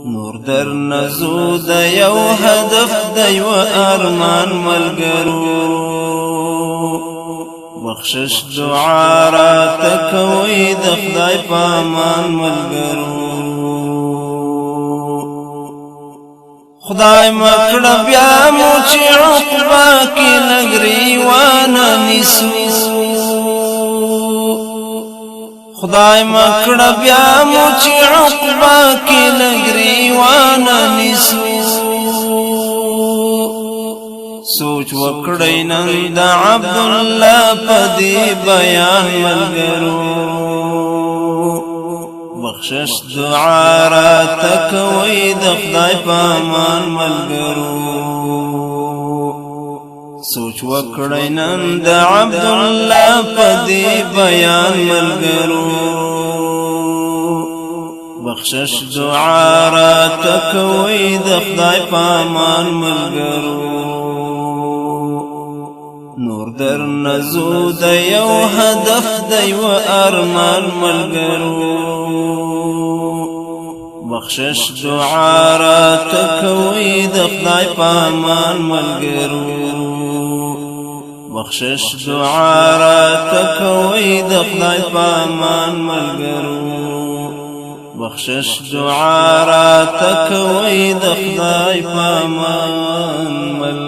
نور در نزو د یو هدف د یو ارمان ملګرو بخشش دعا را تکوي د خدای په امان ملګرو خدای مکړه بیا مو چې عقبا کې نګري وانه نسو خدای مکړه بیا مو چې عقبا کې نګري وانه نسو سوچ وکړی نن د عبد الله په دې بیان ملګرو بخشش دعا را تکوي د خدای په امان ملګرو سوچ وکړی نن د عبد الله په دې بیان ملګرو بخشش دعا را تکوي د خدای په امان ملګرو نور در نزو د یو هدف د یو ارمان ملګرو بخشش دعا را تکوي د خدای په امان ملګرو بخشش دعا را تکوي د خدای په امان ملګرو بخشش دعا را تکوي د خدای په امان ملګرو